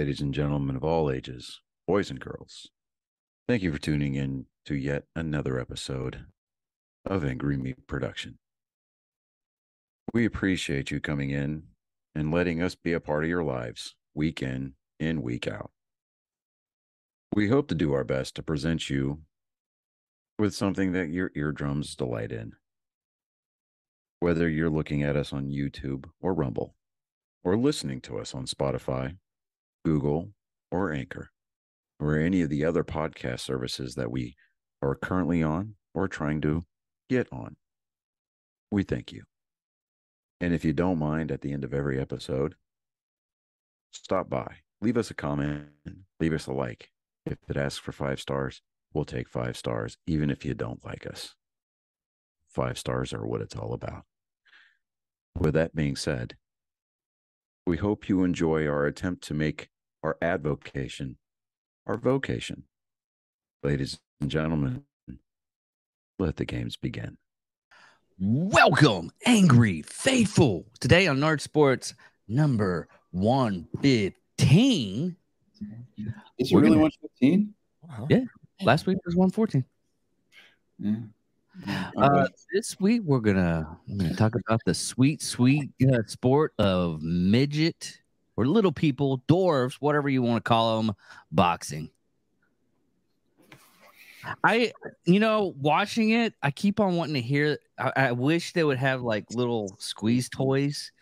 ladies and gentlemen of all ages, boys and girls. Thank you for tuning in to yet another episode of Angry Meat Production. We appreciate you coming in and letting us be a part of your lives week in and week out. We hope to do our best to present you with something that your eardrums delight in. Whether you're looking at us on YouTube or Rumble, or listening to us on Spotify, Google, or Anchor, or any of the other podcast services that we are currently on or trying to get on, we thank you. And if you don't mind, at the end of every episode, stop by, leave us a comment, leave us a like. If it asks for 5 stars, we'll take 5 stars, even if you don't like us. 5 stars are what it's all about. With that being said, we hope you enjoy our attempt to make our advocation our vocation. Ladies and gentlemen, let the games begin. Welcome, Angry Faithful. Today on Nerd Sports number 115. Is it really 115? Yeah, last week was 114. Yeah. This week we're gonna talk about the sweet sport of midget or little people, dwarves, whatever you want to call them, boxing. Watching it, I keep on wanting to hear. I wish they would have like little squeeze toys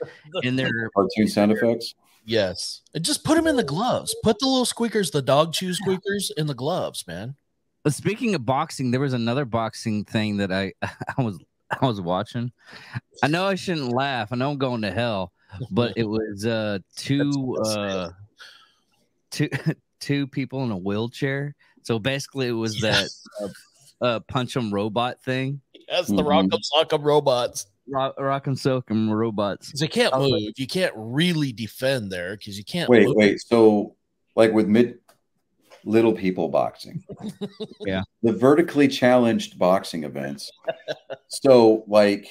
in their cartoon sound effects. Yes, and just put them in the gloves. Put the little squeakers, the dog chew squeakers, in the gloves, man. Speaking of boxing, there was another boxing thing that I was watching. I know I shouldn't laugh. I know I'm going to hell, but it was two people in a wheelchair. So basically, it was that punch 'em robot thing. Yes, the Rock'em Sock'em robots. Rock'em Sock'em robots. They can't move. You can't really defend there because you can't. Wait. So, like with little people boxing, yeah, the vertically challenged boxing events. So, like,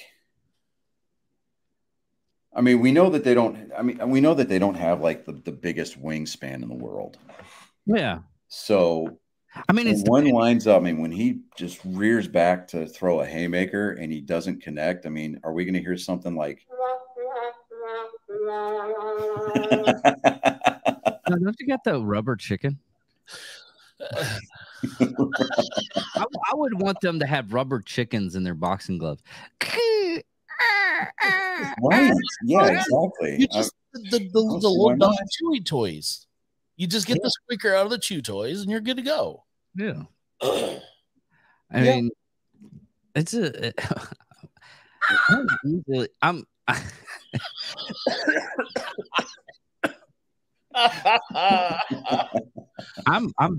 I mean, we know that they don't. We know that they don't have like the biggest wingspan in the world. Yeah. So, it's one lines up. When he just rears back to throw a haymaker and he doesn't connect. Are we going to hear something like? Don't you got the rubber chicken? I would want them to have rubber chickens in their boxing gloves. Right? Yeah, exactly. You just the little dog chewy toys. You just get the squeaker out of the chew toys, and you're good to go. Yeah. I mean, it's a. I'm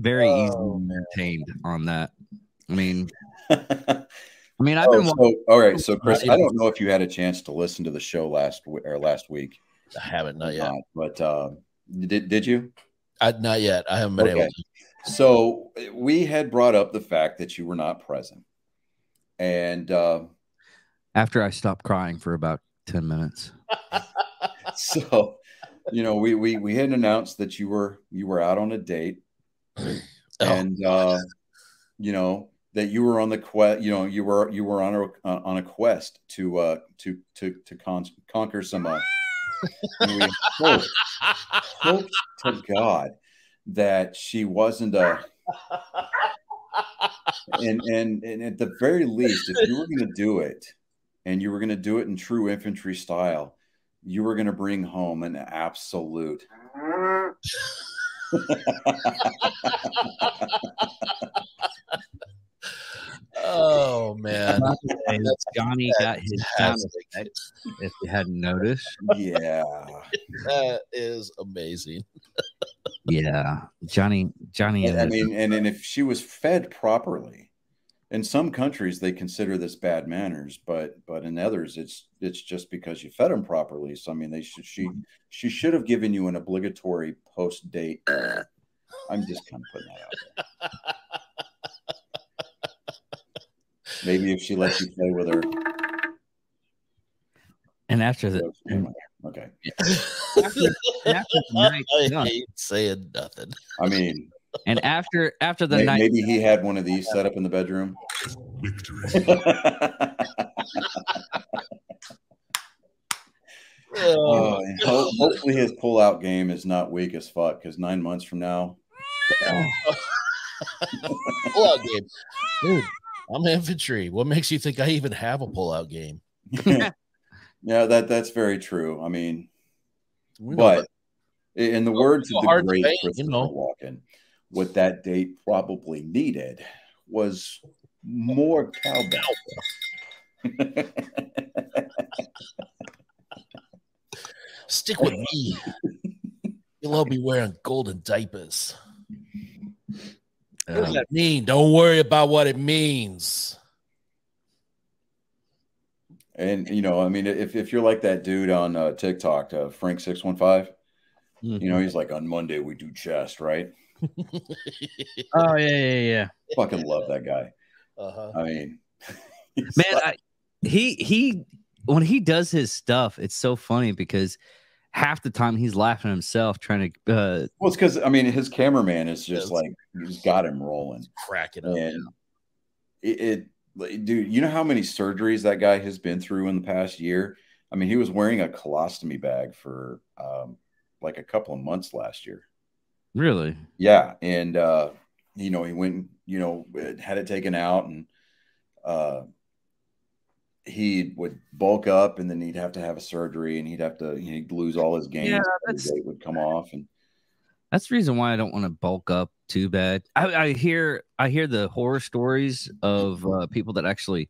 very easily entertained on that. I've been all right. So Chris, I don't know if you had a chance to listen to the show last week. I haven't, not yet. But did you? Not yet. I haven't been able to. So we had brought up the fact that you were not present, and after I stopped crying for about 10 minutes. So, we had announced that you were out on a date, and that you were on the quest. You were on a quest to conquer some. We hope to God that she wasn't a. And at the very least, if you were going to do it, and you were going to do it in true infantry style, you were going to bring home an absolute. Oh man, Johnny got his sound effect, if you hadn't noticed. Yeah, that is amazing. Yeah, Johnny. And if she was fed properly, in some countries they consider this bad manners, but in others it's just because you fed them properly. So she should have given you an obligatory post date. I'm just kind of putting that out there. Maybe if she lets you play with her. And after that, Okay. After the night I ain't saying nothing. I mean, and after the night, maybe he had one of these set up in the bedroom. Hopefully his pull-out game is not weak as fuck, because 9 months from now, pull-out game, dude. I'm infantry. What makes you think I even have a pull-out game? Yeah, that's very true. I mean, but in the words of the great Christopher Walken, what that date probably needed was more cowbell. Stick with me. You'll all be wearing golden diapers. What does that mean? Don't worry about what it means. And, you know, I mean, if you're like that dude on TikTok, Frank615, you know, he's like, on Monday we do chest, right? Oh, yeah. Fucking love that guy. I mean, man, he when he does his stuff, it's so funny because half the time he's laughing at himself trying to. Well, it's because, I mean, his cameraman is just like, he's got him rolling. Cracking up. And dude, you know how many surgeries that guy has been through in the past year? I mean, he was wearing a colostomy bag for like a couple of months last year. Really? Yeah. And, you know, he went, you know, had it taken out, and he would bulk up, and then he'd have to have a surgery, and he'd lose all his gains. Yeah, his weight would come off. And that's the reason why I don't want to bulk up too bad. I hear the horror stories of people that actually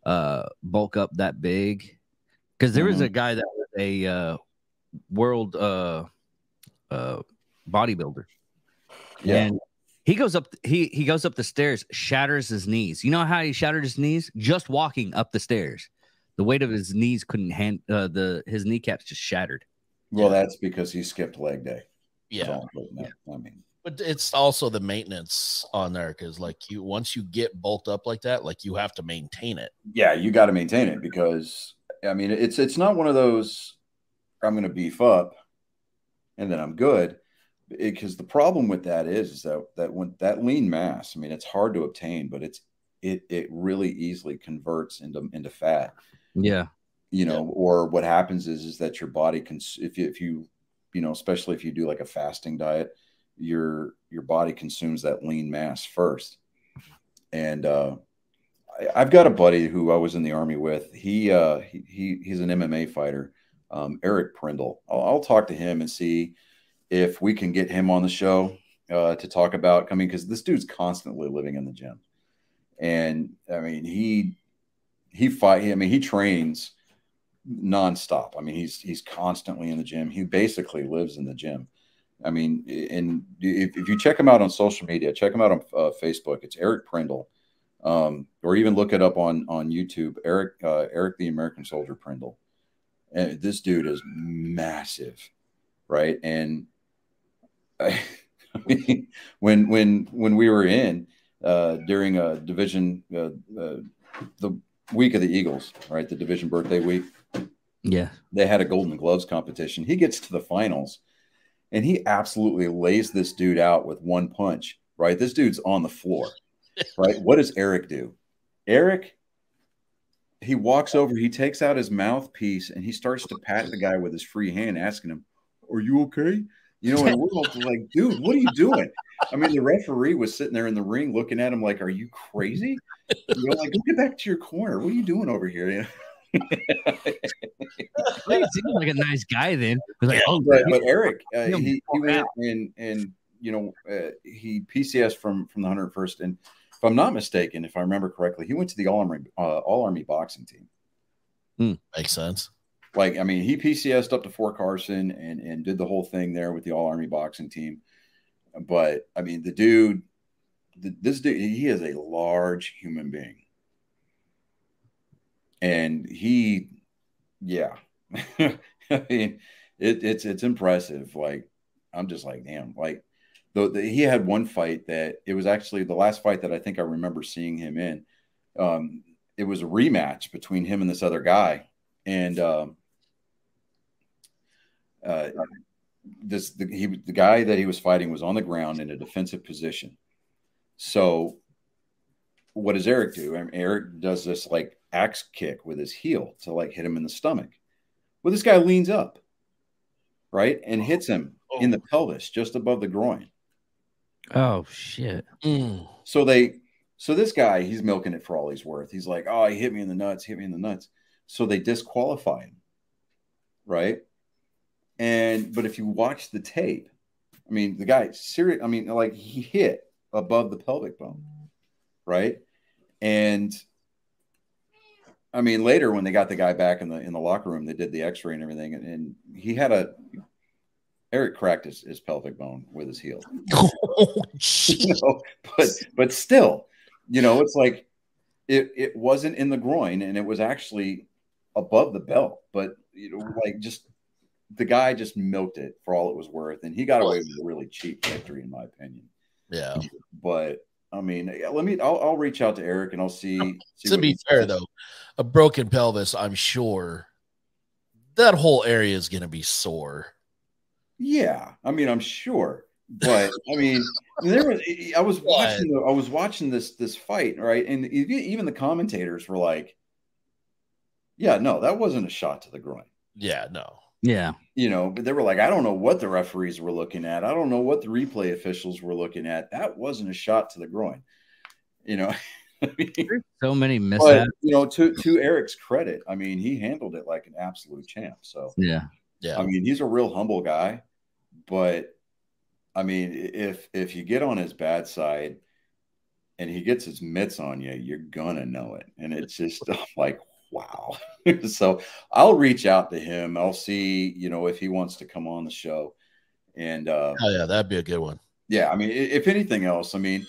bulk up that big. Because there was a guy that was a world bodybuilder. Yeah. And he goes up the stairs, shatters his knees. You know how he shattered his knees? Just walking up the stairs. The weight of his knees couldn't his kneecaps just shattered. Well, that's because he skipped leg day. Yeah. I mean, but it's also the maintenance on there, because like once you get bulked up like that, like you have to maintain it. Yeah, you got to maintain it, because I mean, it's not one of those I'm going to beef up and then I'm good. Because the problem with that is that when that lean mass, I mean, it's hard to obtain, but it really easily converts into fat. Yeah. You know, or what happens is that your body can, if you know, especially if you do like a fasting diet, your body consumes that lean mass first. And I've got a buddy who I was in the Army with. He's an MMA fighter, Eric Prindle. I'll talk to him and see if we can get him on the show to talk about coming, because this dude's constantly living in the gym. And I mean, he trains nonstop. I mean, he's constantly in the gym. He basically lives in the gym. I mean, and if you check him out on social media, check him out on Facebook. It's Eric Prindle, or even look it up on YouTube. Eric the American Soldier Prindle. And this dude is massive, right? And I mean, when we were in during a division, the week of the Eagles, right? The division birthday week. Yeah. They had a Golden Gloves competition. He gets to the finals, and he absolutely lays this dude out with one punch, right? This dude's on the floor, right? What does Eric do? Eric, he walks over, he takes out his mouthpiece, and he starts to pat the guy with his free hand, asking him, "Are you okay?" You know, and we're all like, "Dude, what are you doing?" I mean, the referee was sitting there in the ring looking at him like, "Are you crazy?" You know, like, "Go get back to your corner. What are you doing over here?" You know? He seemed like a nice guy then. Like, but Eric, he went and you know, he PCS from the 101st, and if I'm not mistaken, if I remember correctly, he went to the all army boxing team. Makes sense. Like, I mean, he PCS'd up to Fort Carson and did the whole thing there with the all army boxing team. But I mean, this dude, he is a large human being. And yeah, I mean, it's impressive. Like, I'm just like, damn, like he had one fight that it was actually the last fight that I think I remember seeing him in. It was a rematch between him and this other guy. And The guy that he was fighting was on the ground in a defensive position. So what does Eric do? I mean, Eric does this like axe kick with his heel to like hit him in the stomach. Well, this guy leans up, right, and hits him in the pelvis just above the groin. Oh shit. So this guy, he's milking it for all he's worth. He's like, oh, he hit me in the nuts, So they disqualify him, right? But if you watch the tape, I mean, the guy serious. I mean, like he hit above the pelvic bone, right? And I mean, later when they got the guy back in the locker room, they did the X-ray and everything, and he had Eric cracked his pelvic bone with his heel. Oh, but still, it's like it wasn't in the groin, and it was actually above the belt. But like just the guy just milked it for all it was worth, and he got away with a really cheap victory, in my opinion. Yeah, but I mean, I'll reach out to Eric and I'll see to be fair, though, a broken pelvis, I'm sure that whole area is going to be sore. Yeah, I mean, I'm sure, but I mean, I was watching this fight, right, and even the commentators were like, "Yeah, no, that wasn't a shot to the groin." Yeah, no. Yeah, but they were like, "I don't know what the referees were looking at. I don't know what the replay officials were looking at. That wasn't a shot to the groin." I mean, so many mishaps. But, to Eric's credit, I mean, he handled it like an absolute champ. So yeah. I mean, he's a real humble guy. But I mean, if you get on his bad side and he gets his mitts on you, you're gonna know it. And it's just like, wow. So I'll reach out to him. I'll see, if he wants to come on the show. And oh yeah, that'd be a good one. Yeah, I mean, if anything else, I mean,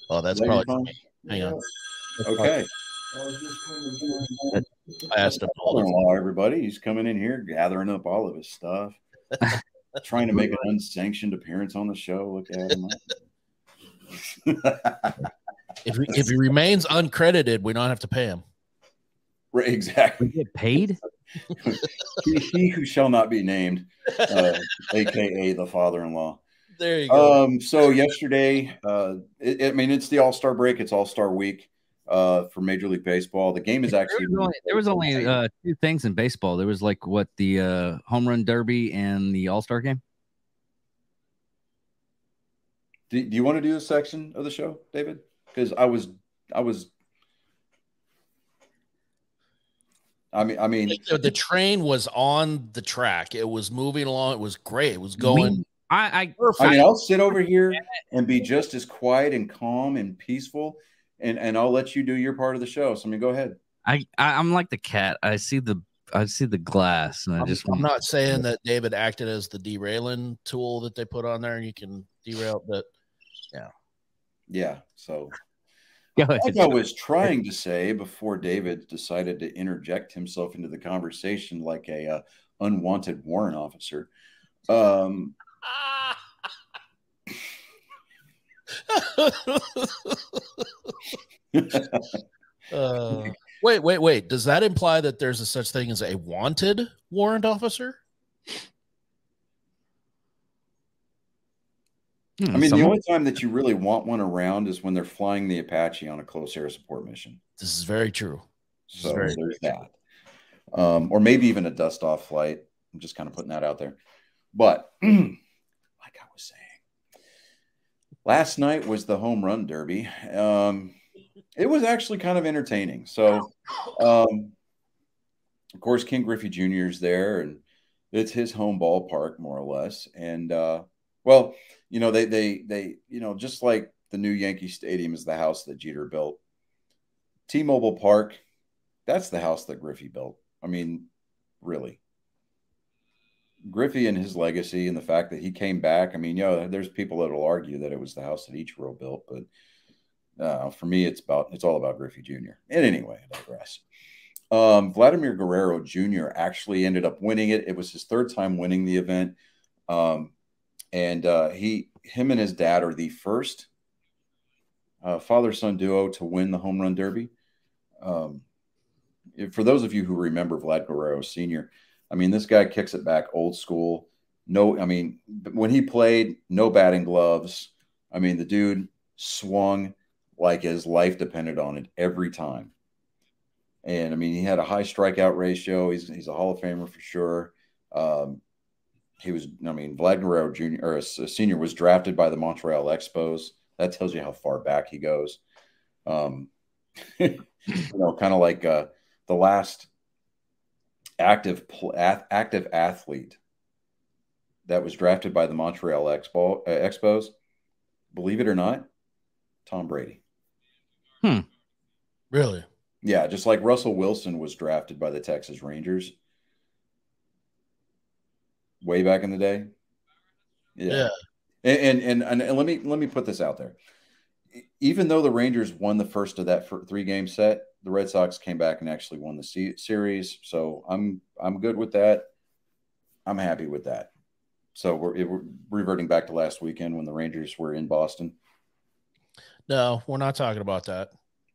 oh, that's probably hang on. Okay. I asked him everybody. He's coming in here, gathering up all of his stuff, trying to make an unsanctioned appearance on the show. Look at him. If he remains uncredited, we don't have to pay him. Right, exactly. We get paid? he who shall not be named, aka the father-in-law. There you go. So yesterday, it's the All-Star break. It's All-Star week for Major League Baseball. The game is actually there was only two things in baseball. There was like the home run derby and the All-Star game. Do you want to do this section of the show, David? Because I was. I mean, the train was on the track. It was moving along. It was great. It was going. I'll sit over here and be just as quiet and calm and peaceful, and I'll let you do your part of the show. So go ahead. I'm like the cat. I see the glass, and I'm not saying that David acted as the derailing tool that they put on there, and you can derail, but yeah. So. Like I was trying to say before David decided to interject himself into the conversation like a unwanted warrant officer. Wait. Does that imply that there's a such thing as a wanted warrant officer? I mean, the only time that you really want one around is when they're flying the Apache on a close air support mission. This is very true. So there's that. Or maybe even a dust-off flight. I'm just kind of putting that out there. But like I was saying, last night was the home run derby. It was actually kind of entertaining. So, of course, Ken Griffey Jr. is there, and it's his home ballpark, more or less. And, they just like the new Yankee Stadium is the house that Jeter built. T-Mobile Park, that's the house that Griffey built. I mean, really. Griffey and his legacy and the fact that he came back. I mean, there's people that will argue that it was the house that Ichiro built, but for me, it's all about Griffey Jr. And anyway, I digress. Vladimir Guerrero Jr. actually ended up winning it. It was his third time winning the event. Him and his dad are the first father-son duo to win the home run derby. for those of you who remember Vlad Guerrero Sr., I mean, this guy kicks it back old school. No, I mean, when he played, no batting gloves. I mean, the dude swung like his life depended on it every time. And I mean, he had a high strikeout ratio. He's a Hall of Famer for sure. He was, I mean, Vlad Guerrero Jr. or Senior was drafted by the Montreal Expos. That tells you how far back he goes. You know, kind of like the last active athlete that was drafted by the Montreal Expos. Believe it or not, Tom Brady. Really? Yeah, just like Russell Wilson was drafted by the Texas Rangers way back in the day. Yeah. And let me put this out there. Even though the Rangers won the first of that 3-game set, the Red Sox came back and actually won the series. So I'm good with that. I'm happy with that. So we're reverting back to last weekend when the Rangers were in Boston. No, we're not talking about that.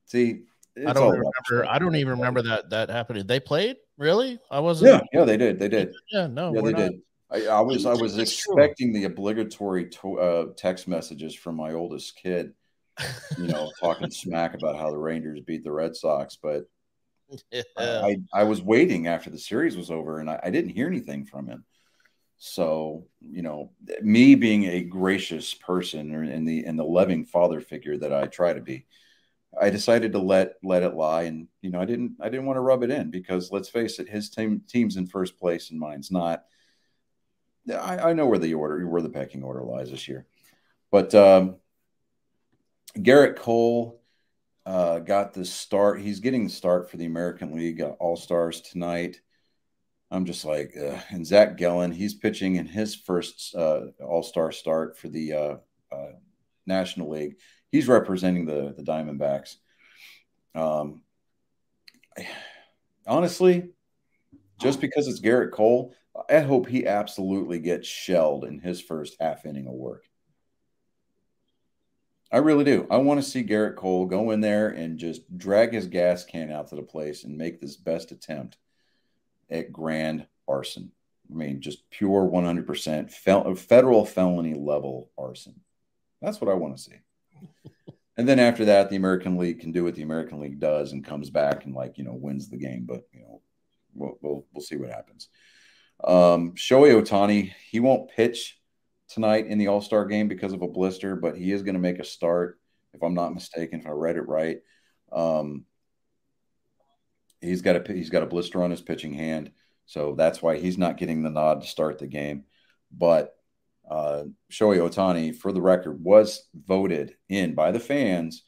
See, I don't even remember that happening. They played? Really? I wasn't. Yeah, they did. Yeah, no, yeah, they not. did. I was expecting the obligatory text messages from my oldest kid, you know, talking smack about how the Rangers beat the Red Sox, but I was waiting after the series was over, and I didn't hear anything from him. So, you know, me being a gracious person and the loving father figure that I try to be, I decided to let it lie, and you know, I didn't want to rub it in because let's face it, his team's in first place and mine's not. I know where the pecking order lies this year, but Garrett Cole got the start. He's getting the start for the American League All-Stars tonight. I'm just like, and Zach Gallen, he's pitching in his first All-Star start for the National League. He's representing the Diamondbacks. Honestly, just because it's Garrett Cole, I hope he absolutely gets shelled in his first half inning of work. I really do. I want to see Garrett Cole go in there and just drag his gas can out to the place and make this best attempt at grand arson. I mean, just pure 100% federal felony level arson. That's what I want to see. And then after that, the American League can do what the American League does and comes back and, like, you know, wins the game. But, you know, we'll see what happens. Shohei Ohtani, he won't pitch tonight in the All-Star game because of a blister, but he is going to make a start, if I'm not mistaken, if I read it right. He's got a blister on his pitching hand, so that's why he's not getting the nod to start the game. But Shohei Ohtani, for the record, was voted in by the fans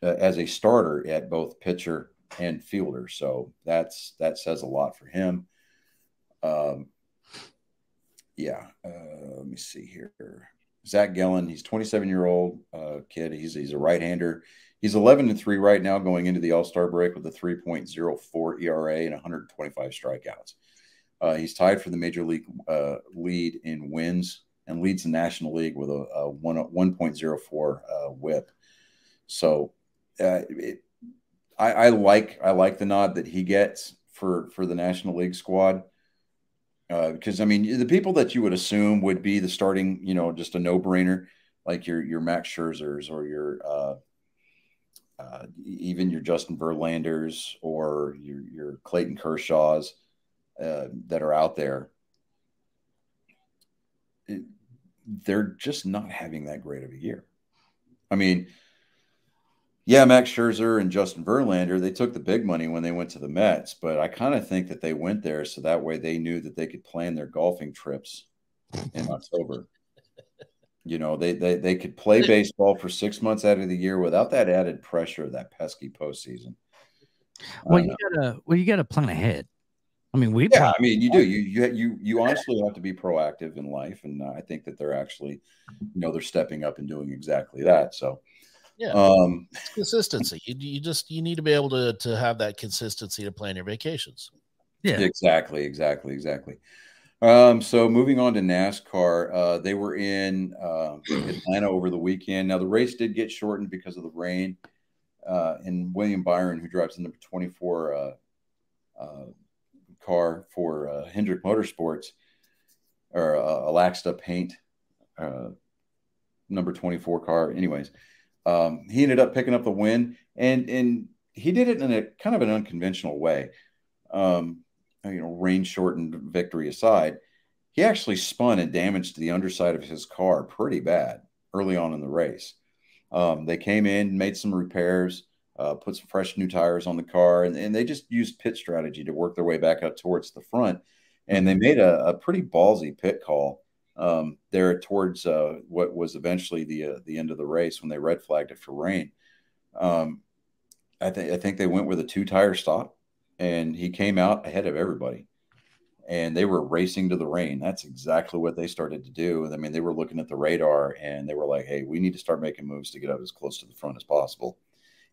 as a starter at both pitcher and fielder. So that says a lot for him. Let me see here. Zach Gallen, he's 27-year-old kid. He's a right-hander. He's 11-3 right now going into the All-Star break with a 3.04 ERA and 125 strikeouts. He's tied for the major league lead in wins and leads the National League with a 1.04 WHIP. So I like the nod that he gets for the National League squad. Because I mean, the people that you would assume would be the starting, you know, just a no-brainer, like your Max Scherzers or your even your Justin Verlanders or your Clayton Kershaws that are out there. They're just not having that great of a year. I mean, yeah, Max Scherzer and Justin Verlander, they took the big money when they went to the Mets, but I kind of think that they went there so that way they knew that they could plan their golfing trips in October. You know, they could play baseball for 6 months out of the year without that added pressure of that pesky postseason. Well, you gotta plan ahead. I mean, I mean, you do. You honestly have to be proactive in life, and I think that they're actually, you know, they're stepping up and doing exactly that. So. Yeah, it's consistency. You need to be able to have that consistency to plan your vacations. Yeah, exactly. So moving on to NASCAR, they were in Atlanta over the weekend. Now the race did get shortened because of the rain, and William Byron, who drives the number 24 car for Hendrick Motorsports, or Alaxta paint, number 24 car. Anyways, he ended up picking up the win, and he did it in a kind of an unconventional way. Rain shortened victory aside, he actually spun and damaged the underside of his car pretty bad early on in the race. They came in, made some repairs, put some fresh new tires on the car, and they just used pit strategy to work their way back up towards the front. And they made a pretty ballsy pit call there towards what was eventually the end of the race when they red flagged it for rain. I think they went with a 2-tire stop, and he came out ahead of everybody. And they were racing to the rain. That's exactly what they started to do. I mean, they were looking at the radar, and they were like, hey, we need to start making moves to get up as close to the front as possible.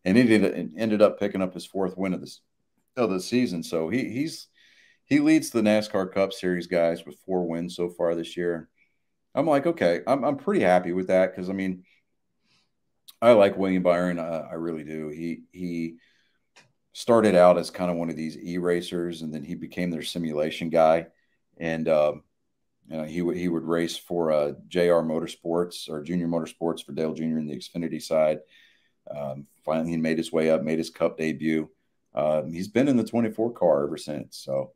And he ended up picking up his 4th win of the season. So he leads the NASCAR Cup Series guys with 4 wins so far this year. I'm like, okay, I'm pretty happy with that, because I mean, I like William Byron. I really do. He started out as kind of one of these e-racers, and then he became their simulation guy. And he would race for JR Motorsports, or Junior Motorsports, for Dale Jr. in the Xfinity side. Finally, he made his way up, made his Cup debut. He's been in the 24 car ever since. So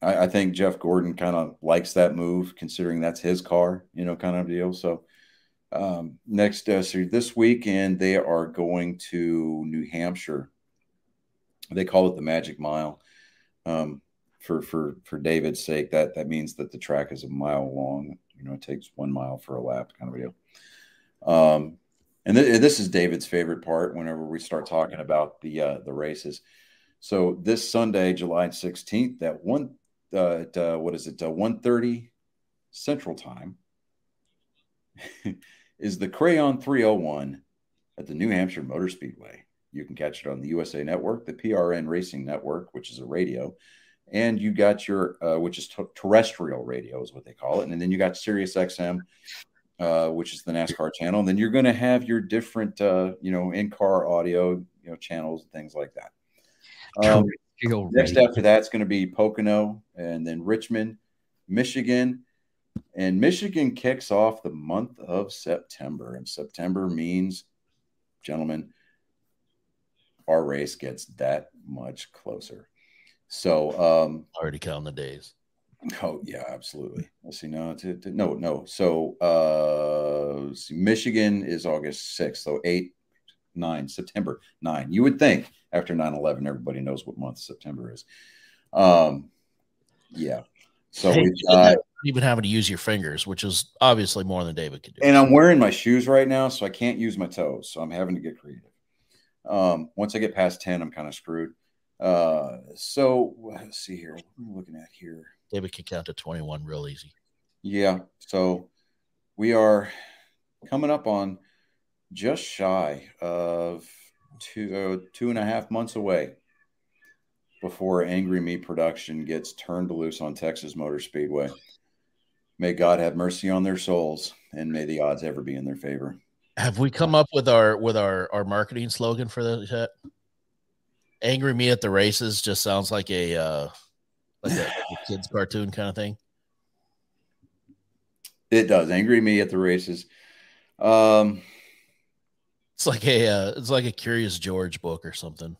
I think Jeff Gordon kind of likes that move, considering that's his car, kind of deal. So next, so this weekend, they are going to New Hampshire. They call it the Magic Mile. For David's sake, that means that the track is a mile long. It takes 1 mile for a lap, kind of a deal. And this is David's favorite part whenever we start talking about the races. So this Sunday, July 16th, at 1:30 Central Time, is the Crayon 301 at the New Hampshire Motor Speedway. You can catch it on the USA Network, the PRN Racing Network, which is a radio, and you got your, which is terrestrial radio is what they call it. And then you got Sirius XM, which is the NASCAR channel. And then you're going to have your different, in-car audio, channels and things like that. Next after that, it's going to be Pocono, and then Richmond, Michigan. And Michigan kicks off the month of September. And September means, gentlemen, our race gets that much closer. So already counting the days. Oh yeah, absolutely. Let's see. No. So Michigan is August 6th. So 8-9 September 9. You would think after 9/11 everybody knows what month September is. Yeah. So hey, we've even having to use your fingers, which is obviously more than David could do. And I'm wearing my shoes right now, so I can't use my toes. So I'm having to get creative. Once I get past 10, I'm kind of screwed. So let's see here. What are we looking at here? David can count to 21 real easy. Yeah. So we are coming up on just shy of 2.5 months away before Angry Meat Production gets turned loose on Texas Motor Speedway. May God have mercy on their souls, and may the odds ever be in their favor. Have we come up with our marketing slogan for that yet? Angry Me at the Races just sounds like a kids cartoon kind of thing. It does. Angry Me at the Races. It's like a Curious George book or something.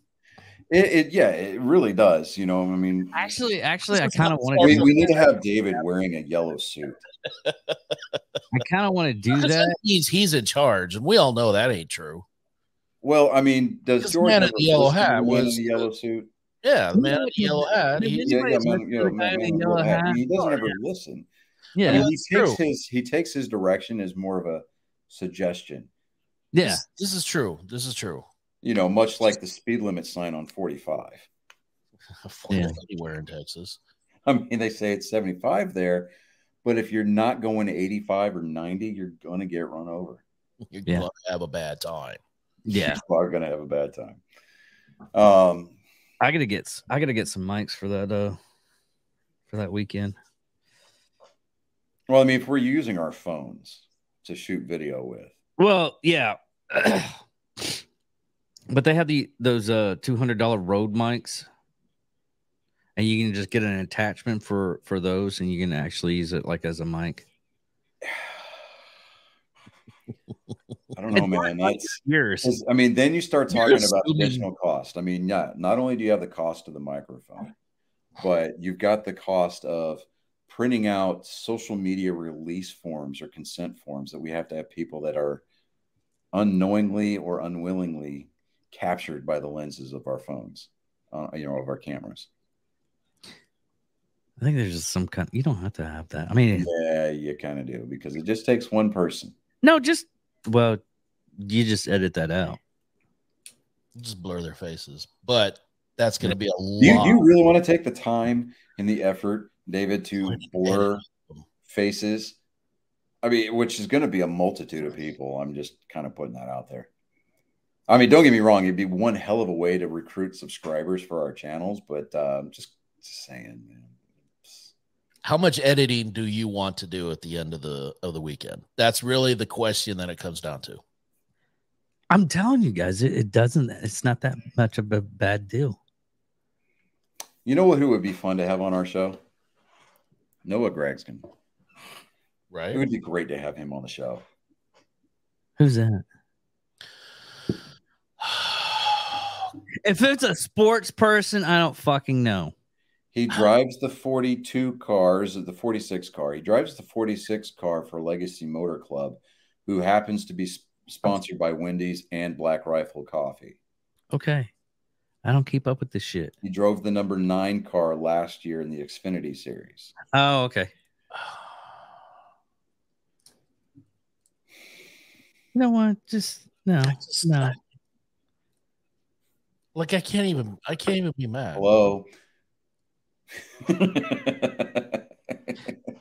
It really does. I mean, actually, I kind of want to. We need to have David wearing a yellow suit. I kind of want to do that. He's in charge, and we all know that ain't true. Well, I mean, does George man in the yellow hat was in the yellow suit? Yeah, the man in the yellow hat. He doesn't ever listen. Yeah, I mean, he takes his direction as more of a suggestion. Yeah, this is true. This is true. Much like the speed limit sign on 45. Anywhere in Texas. I mean, they say it's 75 there, but if you're not going to 85 or 90, you're going to get run over. You're going to have a bad time. Yeah, you are going to have a bad time. I gotta get some mics for that weekend. Well, I mean, if we're using our phones to shoot video with. Well, yeah. But they have those $200 Rode mics. and you can just get an attachment for those, and you can actually use it like as a mic. I don't know, man. That's yours. I mean, then you start talking about additional cost. I mean, yeah, not only do you have the cost of the microphone, but you've got the cost of printing out social media release forms or consent forms that we have to have people that are unknowingly or unwillingly captured by the lenses of our phones, of our cameras. I think there's just some kind. You don't have to have that. I mean, yeah, you kind of do, because it just takes one person. No, you just edit that out. Just blur their faces, but that's going to be a lot. Do you really want to take the time and the effort, David, to blur faces? I mean, which is going to be a multitude of people. I'm just kind of putting that out there. I mean, don't get me wrong. It'd be one hell of a way to recruit subscribers for our channels, but just saying, man. How much editing do you want to do at the end of the weekend? That's really the question that it comes down to. I'm telling you guys, it's not that much of a bad deal. You know who would be fun to have on our show? Noah Gregskin. Right. It would be great to have him on the show. Who's that? If it's a sports person, I don't fucking know. He drives the 42 cars, the 46 car. He drives the 46 car for Legacy Motor Club, who happens to be sponsored by Wendy's and Black Rifle Coffee. Okay. I don't keep up with this shit. He drove the number 9 car last year in the Xfinity series. Oh, okay. You know what? No. Like I can't even be mad. Hello.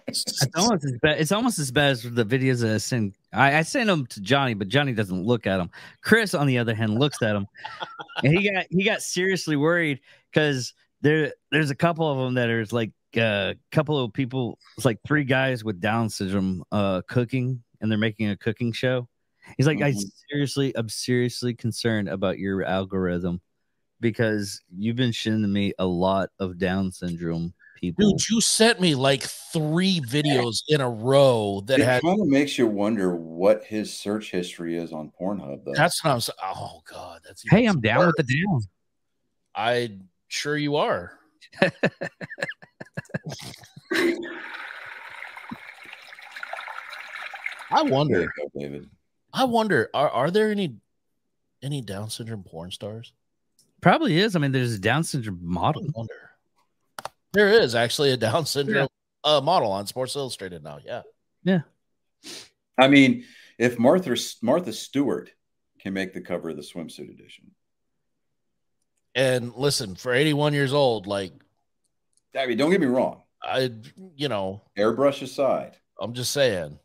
It's almost as bad as the videos that I send. I send them to Johnny, but Johnny doesn't look at them. Chris, on the other hand, looks at them, and he got seriously worried because there's a couple of them that are like a couple of people. It's like 3 guys with Down syndrome cooking, and they're making a cooking show. He's like, I'm seriously concerned about your algorithm, because you've been sending me a lot of Down syndrome people. Dude, you sent me like 3 videos in a row that kind of makes you wonder what his search history is on Pornhub, though. That's what I'm saying. Oh God, that's hey, I'm down with the down. I'm sure you are. I wonder, David. I wonder, are there any Down syndrome porn stars? Probably is. I mean, there's a Down syndrome model. I wonder. There is actually a Down syndrome model on Sports Illustrated now. Yeah. Yeah. I mean, if Martha Stewart can make the cover of the swimsuit edition. And listen, for 81 years old, like, I mean, don't get me wrong. Airbrush aside, I'm just saying.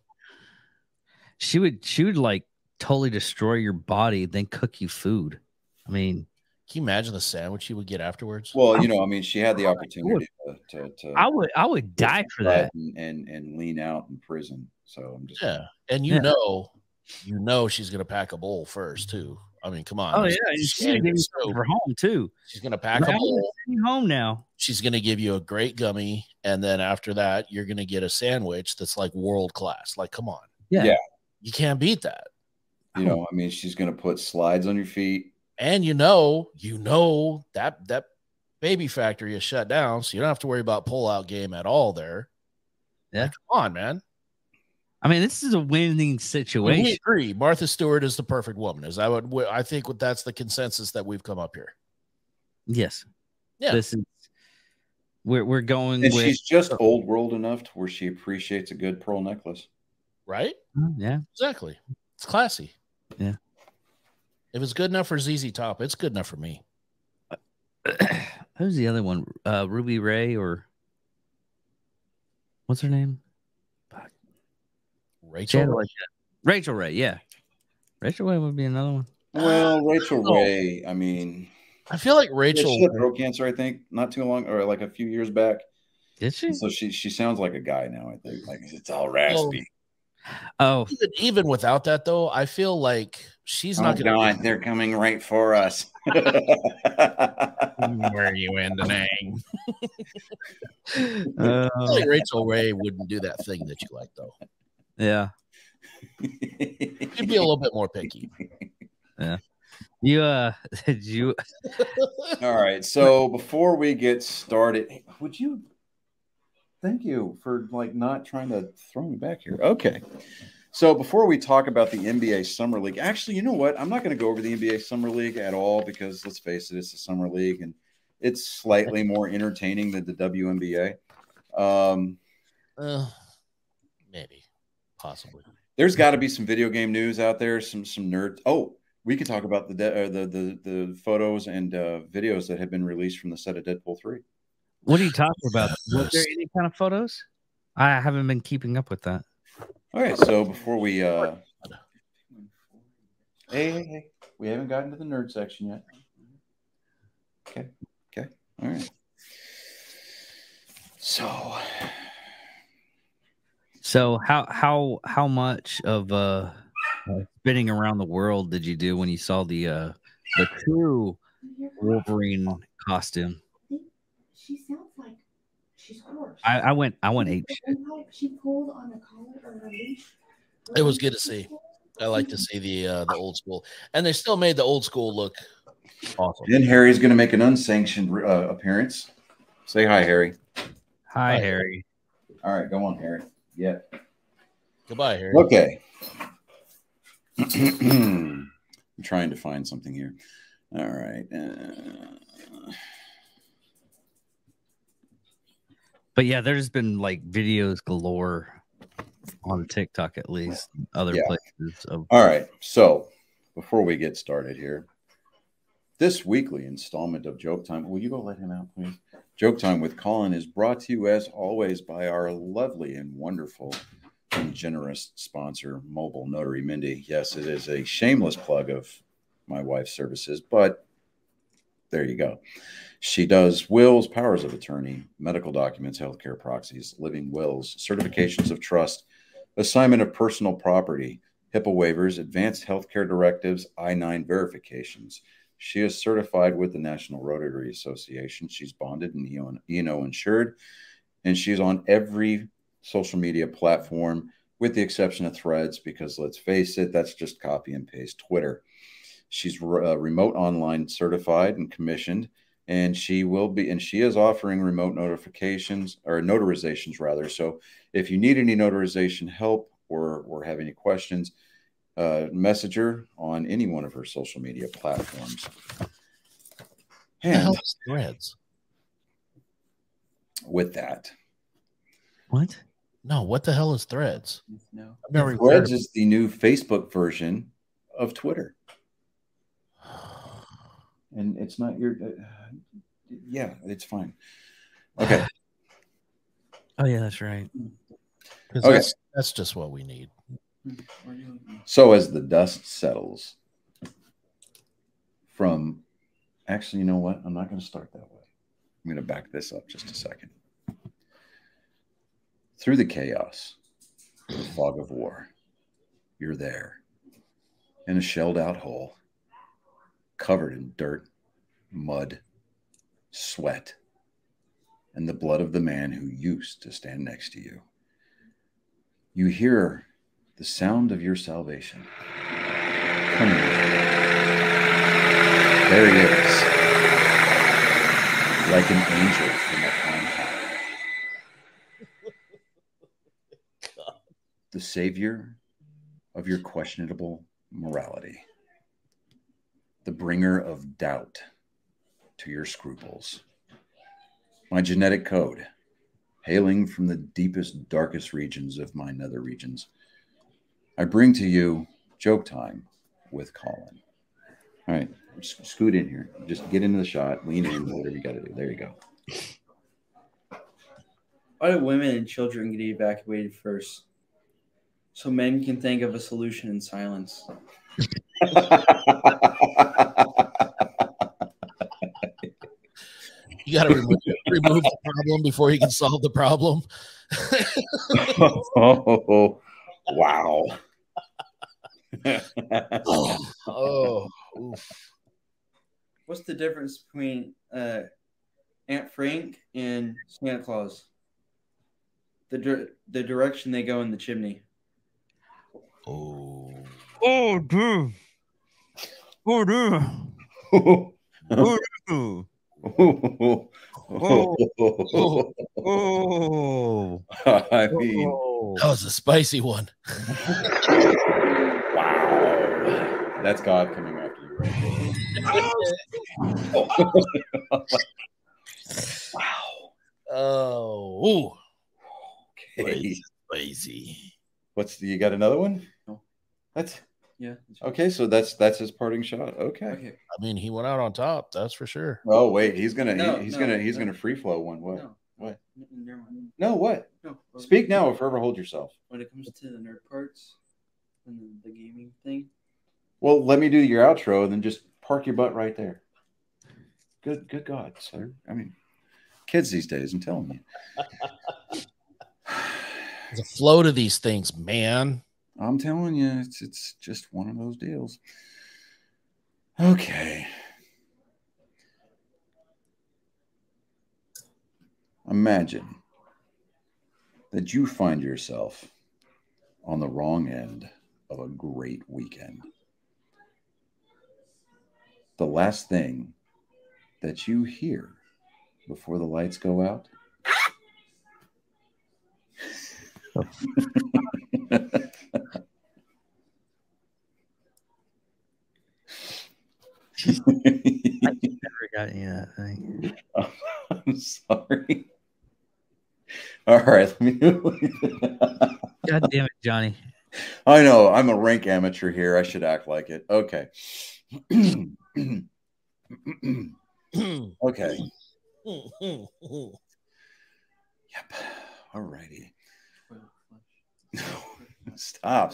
She would like totally destroy your body, then cook you food. I mean, can you imagine the sandwich you would get afterwards? Well, I mean, she had the opportunity to I would die for that and lean out in prison. So I'm just and she's gonna pack a bowl first too. I mean, come on. Oh yeah, she's gonna give you for home too. She's gonna pack a bowl. Home now. She's gonna give you a great gummy, and then after that, you're gonna get a sandwich that's like world class. Like, come on. Yeah. You can't beat that. I mean, she's gonna put slides on your feet. And that baby factory is shut down, so you don't have to worry about pull-out game at all there. Yeah. Like, come on, man. I mean, this is a winning situation. We agree. Martha Stewart is the perfect woman. I think that's the consensus that we've come up here. Yes. Yeah. This is we're going and with she's just old world enough to where she appreciates a good pearl necklace. Right? Yeah. Exactly. It's classy. Yeah. If it's good enough for ZZ Top, it's good enough for me. Who's the other one? Ruby Ray, or what's her name? Rachel Ray, yeah. Rachel Ray would be another one. Well, Rachel Ray, I mean, I feel like Rachel she had throat cancer, I think, not too long, or like a few years back. Did she? So she sounds like a guy now, I think. Like, it's all raspy. Oh, even without that though, I feel like She's not going to. God, they're coming right for us. Where are you in the name? Rachel Ray wouldn't do that thing that you like, though. Yeah. She'd be a little bit more picky. Yeah. You All right. So before we get started, would you thank you for not trying to throw me back here. Okay. So before we talk about the NBA Summer League, actually, you know what? I'm not going to go over the NBA Summer League at all because let's face it, it's a summer league and it's slightly more entertaining than the WNBA. Maybe, possibly. There's got to be some video game news out there. Some nerd. Oh, we could talk about the photos and videos that have been released from the set of Deadpool 3. What are you talking about? Was there any kind of photos? I haven't been keeping up with that. All right, so before we hey, we haven't gotten to the nerd section yet. Okay, all right. So how much of spinning around the world did you do when you saw the true Wolverine costume? She sounds like she's hoarse. I went ape shit. She pulled on the collar or her leash. It was good to see. I like to see the old school, and they still made the old school look awesome. Then Harry's going to make an unsanctioned appearance. Say hi, Harry. Hi, Harry. All right, go on, Harry. Yeah. Goodbye, Harry. Okay. I'm trying to find something here. All right. But yeah, there's been videos galore on TikTok, at least other places. All right. So before we get started here, this weekly installment of Joke Time, will you go let him out, please? Joke Time with Colin is brought to you as always by our lovely and wonderful and generous sponsor, Mobile Notary Mindy. Yes, it is a shameless plug of my wife's services, but there you go. She does wills, powers of attorney, medical documents, healthcare proxies, living wills, certifications of trust, assignment of personal property, HIPAA waivers, advanced healthcare directives, I-9 verifications. She is certified with the National Rotary Association. She's bonded and E&O insured, and she's on every social media platform with the exception of Threads because let's face it, that's just copy and paste Twitter. She's remote online certified and commissioned. And she is offering remote notarizations rather. So if you need any notarization help or have any questions, message her on any one of her social media platforms. And the hell is Threads? With that. What? No, what the hell is Threads? No. Threads is the new Facebook version of Twitter. And it's not your yeah, it's fine. Okay. Oh yeah, that's right. Okay. That's just what we need. So as the dust settles from actually, you know what? I'm not going to start that way. I'm going to back this up just a second. Through the chaos, the fog of war, you're there in a shelled out hole, covered in dirt, mud, sweat, and the blood of the man who used to stand next to you. You hear the sound of your salvation coming. There he is, like an angel from a high. The savior of your questionable morality. The bringer of doubt to your scruples. My genetic code, hailing from the deepest, darkest regions of my nether regions, I bring to you Joke Time with Colin. All right, scoot in here. Just get into the shot, lean in, whatever you got to do. There you go. Why do women and children get evacuated first? So men can think of a solution in silence. You got to remove the problem before you can solve the problem. Oh, wow. Oh, oof. What's the difference between Aunt Frank and Santa Claus? The direction they go in the chimney. Oh. Oh, dude. Oh, dude. Oh, dude. Oh. I mean, That was a spicy one. wow. That's God coming after you right there. Wow. Oh. Okay. Spicy. You got another one? No. That's Yeah. okay. So that's his parting shot. Okay. I mean, he went out on top. That's for sure. Oh wait, he's gonna free flow one. What? No. What? Never mind. No. What? No. Speak now, or forever hold yourself. When it comes to the nerd parts and the gaming thing. Well, let me do your outro, and then just park your butt right there. Good God, sir. I mean, kids these days, I'm telling you. There's a flow to these things, man. I'm telling you, it's just one of those deals. Okay. Imagine that you find yourself on the wrong end of a great weekend. The last thing that you hear before the lights go out I never got any of that thing. I'm sorry. All right. Let me. God damn it, Johnny. I know. I'm a rank amateur here. I should act like it. Okay. Okay. Yep. All righty. Stop.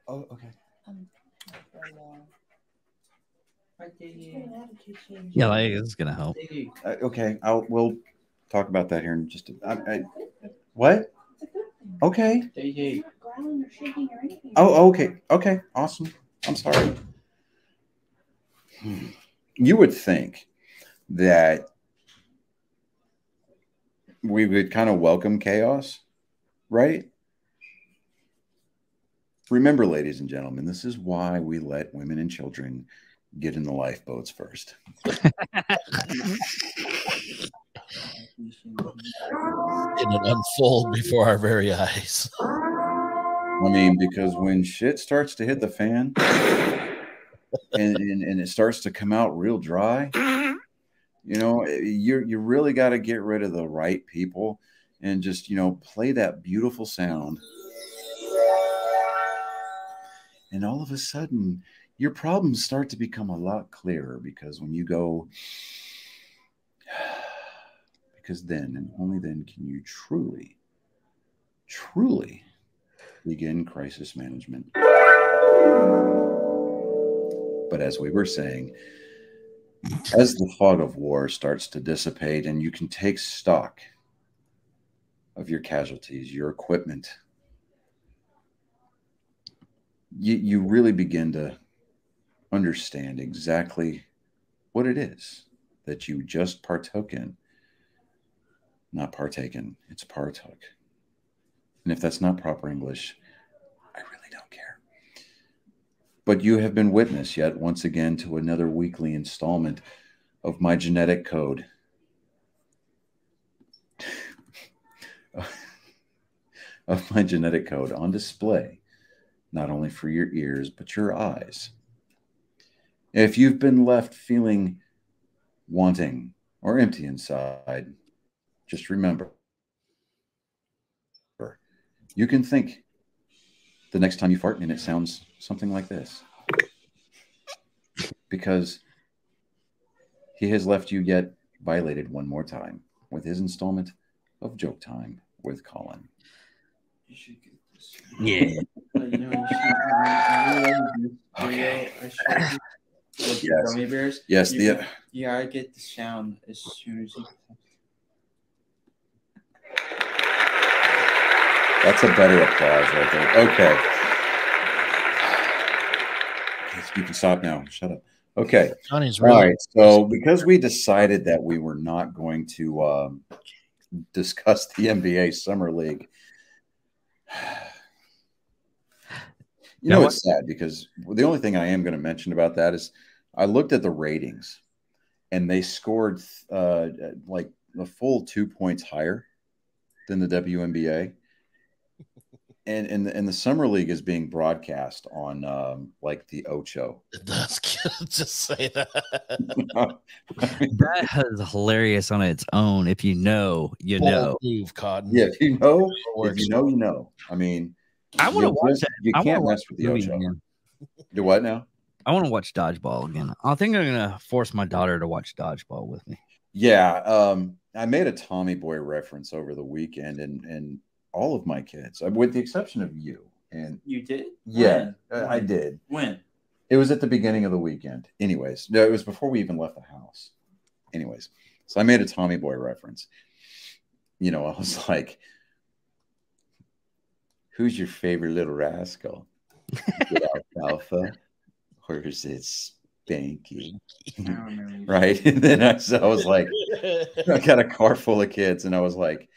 Oh, okay. Yeah, like, this is gonna help. Okay, we'll talk about that here in just a. What? Okay. Oh, okay, awesome. I'm sorry. You would think that we would kind of welcome chaos, right? Remember, ladies and gentlemen, this is why we let women and children get in the lifeboats first. And it unfold before our very eyes. I mean, because when shit starts to hit the fan and it starts to come out real dry, you know, you really got to get rid of the right people and just, you know, play that beautiful sound. And all of a sudden, your problems start to become a lot clearer because when you go, because then and only then can you truly begin crisis management. But as we were saying, as the fog of war starts to dissipate and you can take stock of your casualties, your equipment, you really begin to understand exactly what it is that you just partook in. Not partaken, it's partook. And if that's not proper English, I really don't care. But you have been witness yet once again to another weekly installment of my genetic code. Of my genetic code on display, not only for your ears, but your eyes. If you've been left feeling wanting or empty inside, just remember, you can think the next time you fart and it sounds something like this. Because he has left you yet violated one more time with his installment of Joke Time with Colin. You should get this. Yeah. Okay. Yes. Gummy bears. Yes. You gotta get the sound as soon as you. That's a better applause right there. Okay. You can stop now. Shut up. Okay. Johnny's All really right. So because we decided that we were not going to discuss the NBA Summer League, you know, it's sad because the only thing I am going to mention about that is I looked at the ratings and they scored like a full 2 points higher than the WNBA. And the Summer League is being broadcast on like the Ocho. That's good to say that. That is hilarious on its own. If you know, you know. Move, Cotton. Yeah, if you know, you know. I mean, I want to watch that. You can't mess with the Ocho. Again. Do what now? I want to watch Dodgeball again. I think I'm gonna force my daughter to watch Dodgeball with me. Yeah, I made a Tommy Boy reference over the weekend, and all of my kids, with the exception of you. And you did? Yeah, I did. When? It was at the beginning of the weekend. Anyways, no, it was before we even left the house. Anyways, so I made a Tommy Boy reference. You know, I was like, "Who's your favorite little rascal? Is it Alfalfa, or is it Spanky?" Right? And then I was like, I got a car full of kids, and I was like,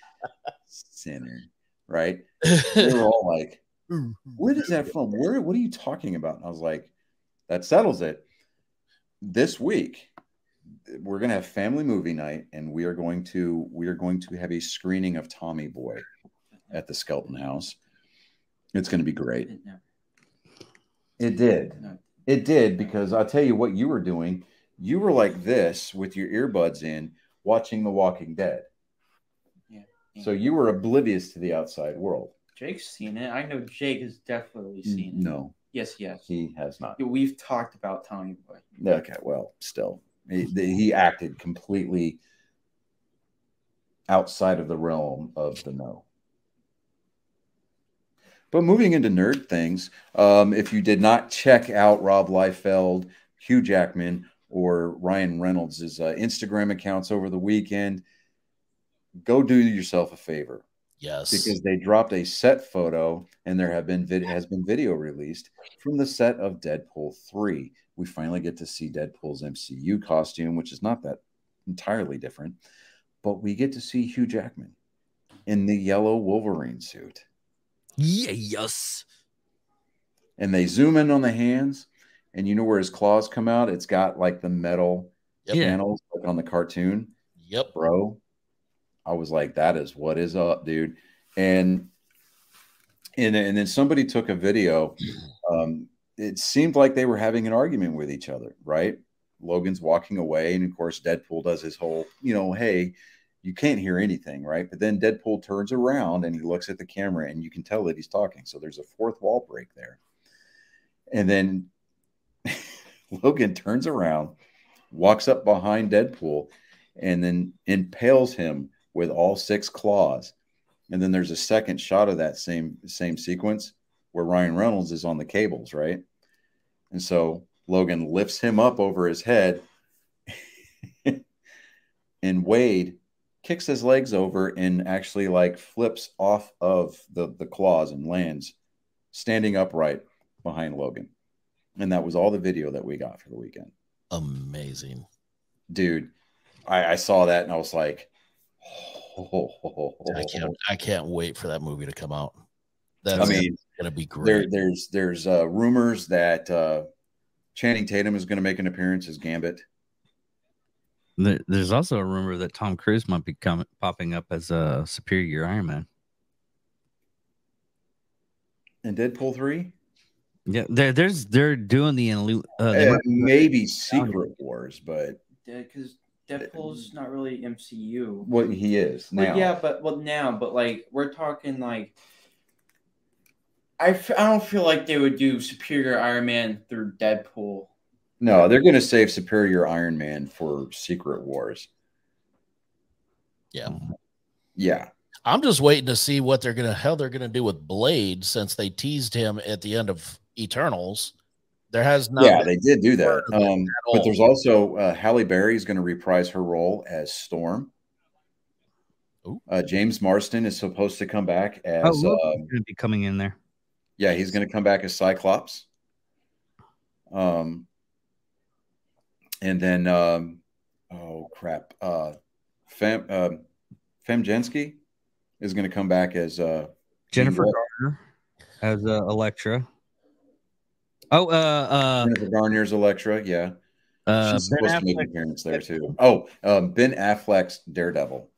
"Sinner." Right? They were all like, "Where is that from? What are you talking about?" And I was like, that settles it. This week, we're gonna have family movie night, and we are going to have a screening of Tommy Boy at the Skelton House. It's going to be great. It did, because I'll tell you what you were doing. You were like this with your earbuds in, watching The Walking Dead. So you were oblivious to the outside world. Jake's seen it. I know Jake has definitely seen it. No. Yes. He has not. We've talked about Tommy Boy. Okay, well, still. He acted completely outside of the realm of the know. But moving into nerd things, if you did not check out Rob Liefeld, Hugh Jackman, or Ryan Reynolds' Instagram accounts over the weekend, go do yourself a favor. Yes. Because they dropped a set photo, and there has been video released from the set of Deadpool 3. We finally get to see Deadpool's MCU costume, which is not that entirely different, but we get to see Hugh Jackman in the yellow Wolverine suit. Yes. And they zoom in on the hands, and you know where his claws come out? It's got like the metal panels like on the cartoon. Yep. Bro. I was like, that is what is up, dude. And then somebody took a video. It seemed like they were having an argument with each other, right? Logan's walking away, and of course Deadpool does his whole, hey, you can't hear anything, right? But then Deadpool turns around and he looks at the camera, and you can tell that he's talking. So there's a fourth wall break there. And then Logan turns around, walks up behind Deadpool, and then impales him with all 6 claws. And then there's a second shot of that same sequence where Ryan Reynolds is on the cables, right? And so Logan lifts him up over his head, and Wade kicks his legs over and actually like flips off of the claws and lands standing upright behind Logan. And that was all the video that we got for the weekend. Amazing. Dude, I saw that and I was like, I can't wait for that movie to come out. That's gonna be great. There's rumors that Channing Tatum is going to make an appearance as Gambit. There's also a rumor that Tom Cruise might be popping up as a Superior Iron Man in Deadpool 3. Yeah, they're doing the maybe Secret Wars, but because Deadpool's not really MCU. Well, he is now. But like we're talking like I don't feel like they would do Superior Iron Man through Deadpool. No, they're going to save Superior Iron Man for Secret Wars. Yeah. I'm just waiting to see what they're gonna do with Blade, since they teased him at the end of Eternals. There has not. Yeah, they did do that. But there's also Halle Berry is going to reprise her role as Storm. James Marsden is supposed to come back as. He's going to be coming in there. Yeah, he's going to come back as Cyclops. And then, oh crap, Famjensky is going to come back as Jennifer Garner as Elektra. Jennifer Garner's Elektra. Yeah, she's supposed to make an appearance there too. Ben Affleck's Daredevil.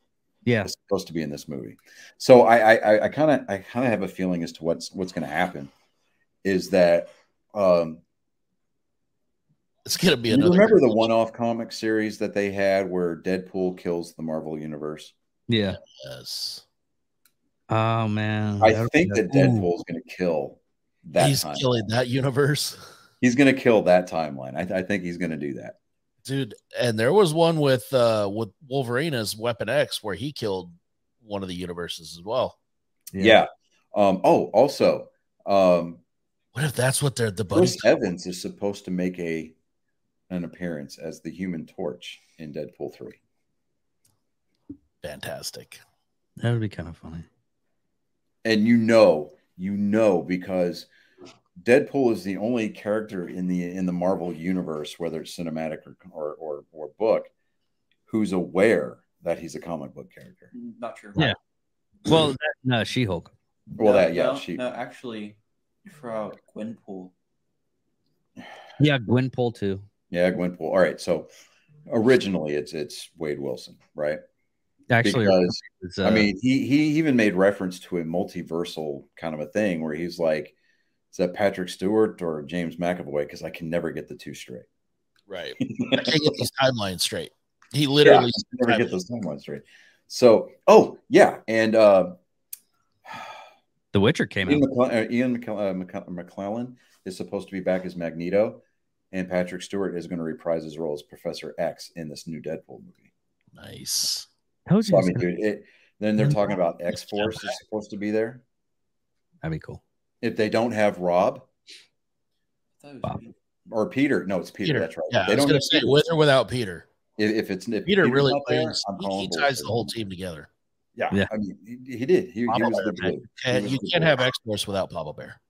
Yeah, is supposed to be in this movie. So I kind of have a feeling as to what's going to happen. Is that it's going to be another. Remember the one-off comic series that they had where Deadpool kills the Marvel Universe? Yeah. Yes. Oh man, I think that Deadpool is going to kill that. He's killing that universe. He's going to kill that timeline. I think he's going to do that, dude. And there was one with Wolverine as Weapon X where he killed one of the universes as well. Yeah. Also, what if that's what the Chris Evans is supposed to make an appearance as the Human Torch in Deadpool 3. Fantastic. That would be kind of funny. And because Deadpool is the only character in the Marvel universe, whether it's cinematic or book, who's aware that he's a comic book character. Not true. Yeah. Well, no, She-Hulk. Well, actually, throughout Gwenpool. Yeah, Gwenpool too. Yeah, Gwenpool. All right, so originally it's Wade Wilson, right? Actually, because I mean, he even made reference to a multiversal kind of a thing where he's like, is that Patrick Stewart or James McAvoy? Because I can never get the two straight. Right. I can't get these timelines straight. He literally never get those timelines straight. So, and The Witcher came out. Ian McClellan is supposed to be back as Magneto, and Patrick Stewart is going to reprise his role as Professor X in this new Deadpool movie. Nice. So, I mean, dude, then they're talking about X-Force is supposed to be there. That'd be cool. If they don't have Rob Bob. or Peter, no, it's Peter. That's right. Yeah, they don't say with or without Peter. If Peter really plays, he ties the whole team together. Yeah. I mean, he did. He was the glue. And you can't have X-Force without Papa Bear.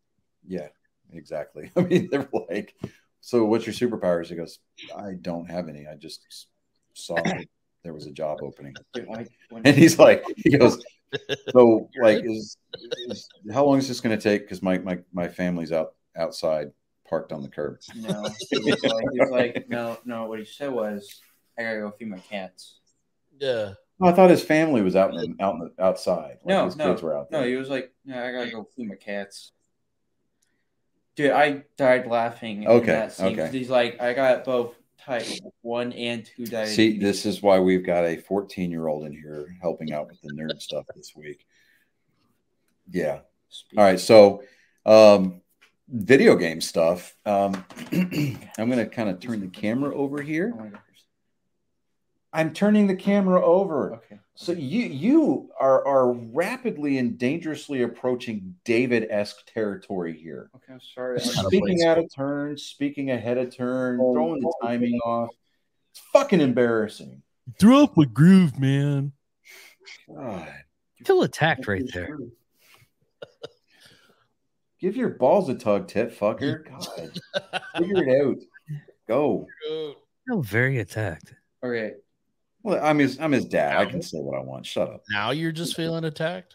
Yeah, exactly. I mean, they're like, so what's your superpowers? He goes, I don't have any. I just saw that there was a job opening. And he goes, so like, how long is this going to take? Because my family's outside parked on the curb. No, he's like, no. What he said was, I gotta go feed my cats. Yeah. No, I thought his family was outside. Like his kids were out there. No, he was like, I gotta go feed my cats. Dude, I died laughing. Okay. He's like, I got both type 1 and 2 diabetes. See, this is why we've got a 14-year-old in here helping out with the nerd stuff this week. Yeah. All right. So, video game stuff. I'm going to kind of turn the camera over here. I'm turning the camera over. Okay. So you are rapidly and dangerously approaching David-esque territory here. Okay, I'm sorry. Speaking out of turn, speaking ahead of turn, throwing the timing off. It's fucking embarrassing. Throw up a groove, man. God. You feel attacked right there. Give your balls a tug, tit fucker. God. Figure it out. Go. I feel very attacked. Okay. Well, I'm his dad. I can say what I want. Shut up. Now you're just feeling attacked?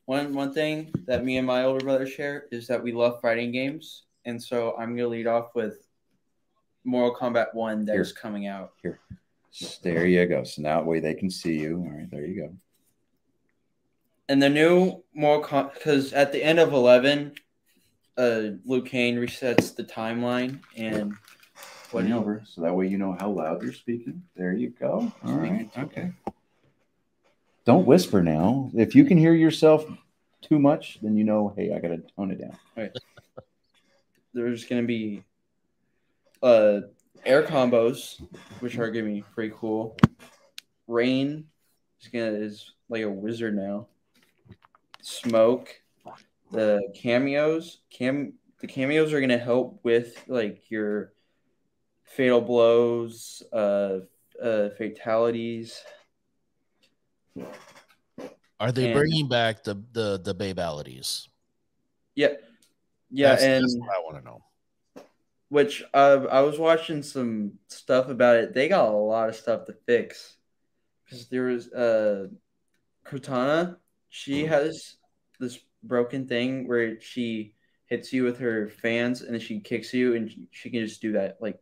One thing that me and my older brother share is that we love fighting games. And so I'm going to lead off with Mortal Kombat 1 that is coming out. Here. There you go. So now that way they can see you. All right, there you go. And the new Mortal Kombat, because at the end of 11, Liu Kang resets the timeline and over, so that way you know how loud you're speaking. There you go. All right. Okay. Don't whisper now. If you can hear yourself too much, then you know, hey, I got to tone it down. All right. There's going to be air combos, which are going to be pretty cool. Rain is like a wizard now. Smoke. The cameos. The cameos are going to help with like your fatal blows, fatalities. Are they And- bringing back the babalities? Yeah, That's what I want to know. which I was watching some stuff about it. They got a lot of stuff to fix because there was Cortana. She has this broken thing where she hits you with her fans and then she kicks you, and she can just do that like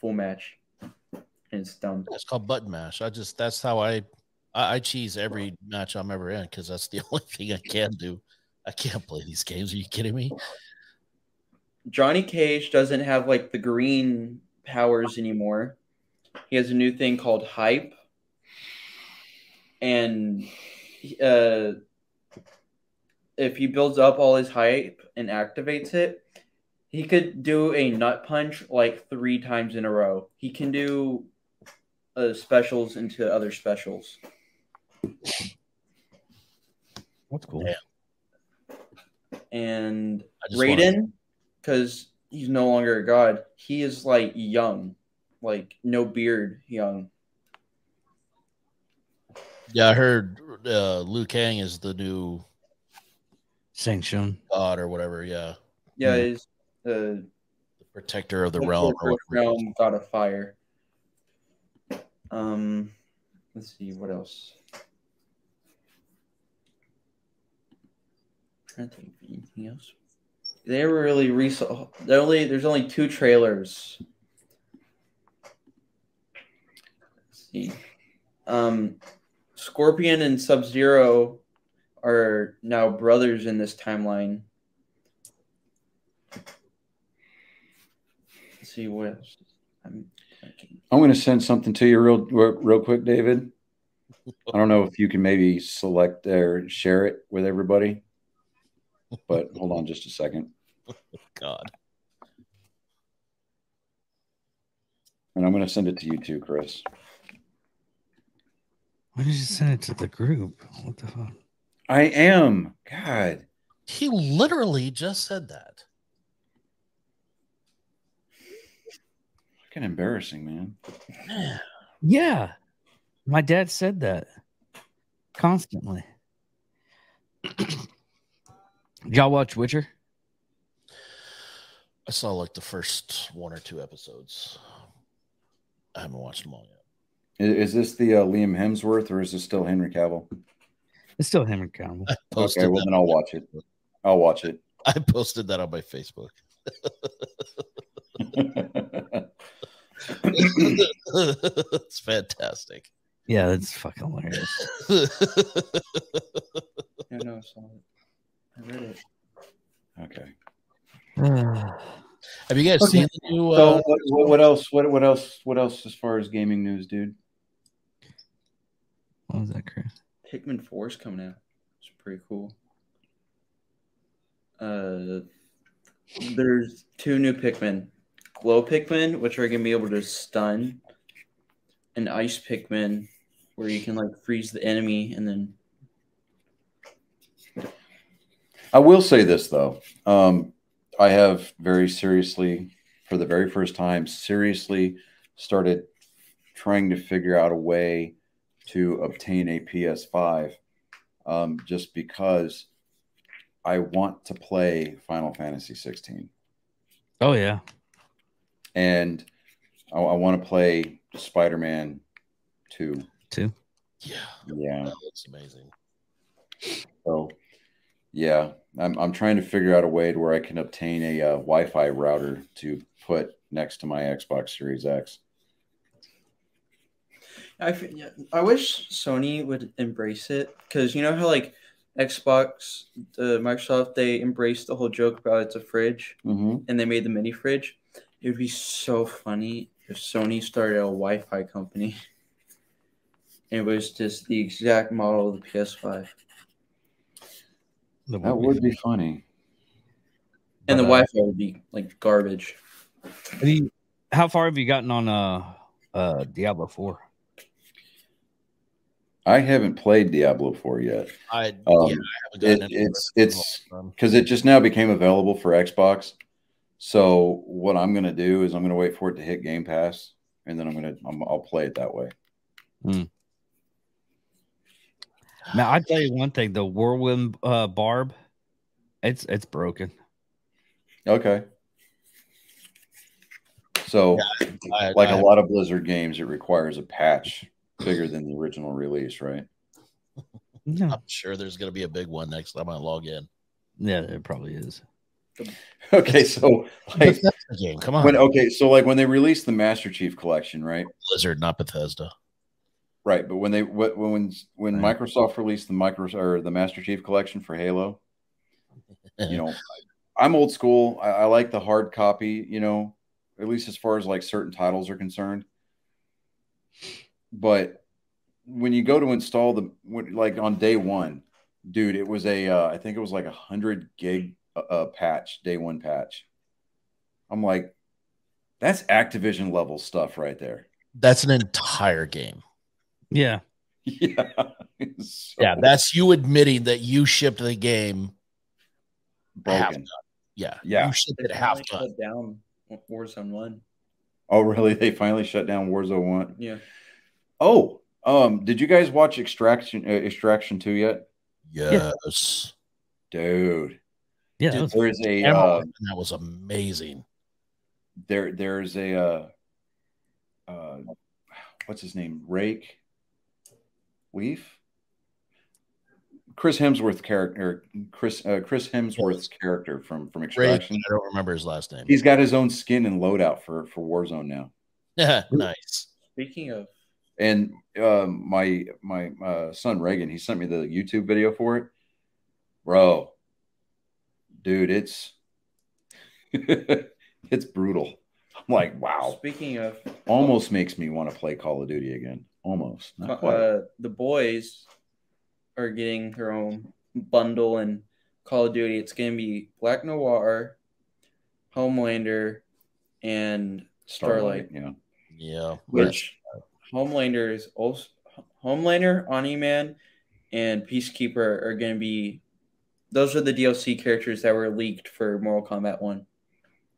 full match, and it's dumb. It's called button mash. That's how I cheese every match I'm ever in because that's the only thing I can do. I can't play these games. Are you kidding me? Johnny Cage doesn't have like the green powers anymore. He has a new thing called hype, and if he builds up all his hype and activates it, he could do a nut punch like 3 times in a row. He can do specials into other specials. That's cool. Yeah. And I just Raiden, because he's no longer a god, he is like young, like no beard, young. Yeah, I heard Liu Kang is the new Shang Tsung. god or whatever. Yeah, Yeah, Yeah. he's the protector of the realm or whatever. realm, god of fire. Let's see what else. I'm trying to think of anything else. They were really recent. There's only 2 trailers. Let's see. Scorpion and Sub-Zero are now brothers in this timeline. Let's see what else. I'm going to send something to you real quick, David. I don't know if you can maybe select or share it with everybody, but hold on just a second. God. And I'm going to send it to you too, Chris. Why did you send it to the group? What the fuck? I am. God. He literally just said that. Fucking embarrassing, man. Yeah. My dad said that constantly. Did y'all watch Witcher? I saw like the first 1 or 2 episodes. I haven't watched them all yet. Is this the Liam Hemsworth or is this still Henry Cavill? It's still Henry Cavill. I posted Okay, well, that then I'll watch it. I'll watch it. I posted that on my Facebook. It's fantastic. Yeah, that's fucking hilarious. Yeah, no, I saw it. I read it. Okay. Have you guys seen the new? So what else? What else as far as gaming news, dude? What was that, Chris? Pikmin 4 is coming out. It's pretty cool. There's 2 new Pikmin. Glow Pikmin, which are going to be able to stun, and Ice Pikmin, where you can like freeze the enemy and then. I will say this though. I have very seriously, for the very first time, seriously started trying to figure out a way to obtain a PS5, just because I want to play Final Fantasy 16. Oh, yeah. And I want to play Spider-Man 2. Yeah, Yeah. that looks amazing. So, yeah, I'm trying to figure out a way to where I can obtain a Wi-Fi router to put next to my Xbox Series X. I wish Sony would embrace it, because you know how like Xbox, Microsoft, they embraced the whole joke about it's a fridge, and they made the mini fridge. It would be so funny if Sony started a Wi-Fi company. It was just the exact model of the PS5. That would be funny. And the Wi-Fi would be like garbage. How far have you gotten on Diablo 4? I haven't played Diablo 4 yet. I haven't gotten it's because it just now became available for Xbox. So what I'm going to do is I'm going to wait for it to hit Game Pass, and then I'll play it that way. Now I tell you one thing: the Whirlwind Barb, it's broken. Okay. So, like a lot of Blizzard games, it requires a patch bigger than the original release, right? No. I'm sure there's going to be a big one next time I log in. Yeah, there probably is. Okay, so like game, come on. When they released the Master Chief Collection, right? Blizzard, not Bethesda. Right, but when Microsoft released the Master Chief Collection for Halo, you know, I'm old school. I like the hard copy, you know, at least as far as like certain titles are concerned. But when you go to install like on day one, dude, it was I think it was like 100 gig patch, day one patch. I'm like, that's Activision level stuff right there. That's an entire game. Yeah. Yeah. Yeah, that's you admitting that you shipped the game broken. Yeah. You shipped it half done. Shut down Warzone 1. Oh, really? They finally shut down Warzone 1? Yeah. Oh, did you guys watch Extraction 2 yet? Yes. Dude. Yeah. That was amazing. There's a what's his name? Chris Hemsworth's character from Extraction. I don't remember his last name. He's got his own skin and loadout for Warzone now. Yeah, nice. Speaking of, and my son Reagan, he sent me the YouTube video for it, bro. Dude, it's it's brutal. I'm like, wow. Speaking of, almost makes me want to play Call of Duty again. Almost. Not quite. The boys are getting their own bundle in Call of Duty. It's going to be Black Noir, Homelander, and Starlight. Yeah. Which Homelander is also Homelander, Omni-Man, and Peacekeeper are going to be. Those are the DLC characters that were leaked for Mortal Kombat 1.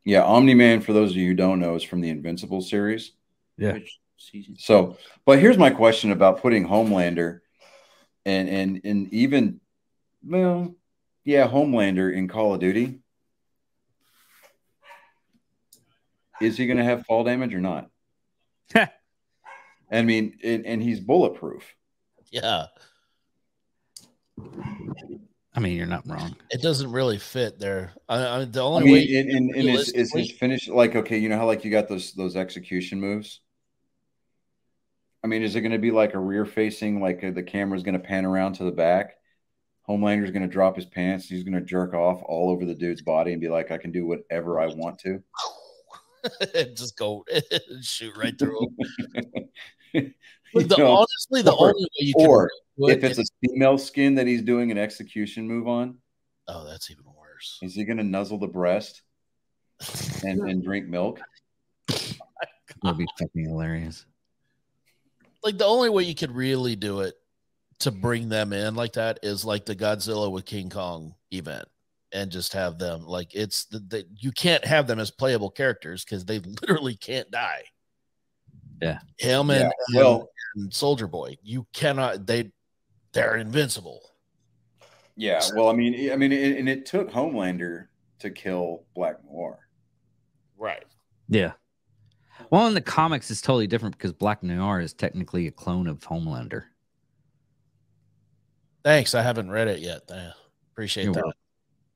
Yeah, Omni-Man, for those of you who don't know, is from the Invincible series. Yeah. So, but here's my question about putting Homelander and even, well, yeah, Homelander in Call of Duty. Is he going to have fall damage or not? I mean, and he's bulletproof. Yeah. I mean, you're not wrong. It doesn't really fit there. The only way is his finish like, okay, you know how like you got those execution moves? I mean, is it going to be like a rear facing, like the camera's going to pan around to the back? Homelander's going to drop his pants. He's going to jerk off all over the dude's body and be like, I can do whatever I want to. Just go shoot right through him. Honestly, the only way you can. Or if it's a female skin that he's doing an execution move on. Oh, that's even worse. Is he going to nuzzle the breast and drink milk? That'd be fucking hilarious. Like the only way you could really do it to bring them in like that is like the Godzilla with King Kong event, and just have them like it's you can't have them as playable characters because they literally can't die. Yeah, him and Soldier Boy, you cannot. They're invincible. Yeah, well, I mean, and it took Homelander to kill Black Noir, right? Yeah. Well, in the comics, it's totally different because Black Noir is technically a clone of Homelander. Thanks. I haven't read it yet. Appreciate that. Welcome.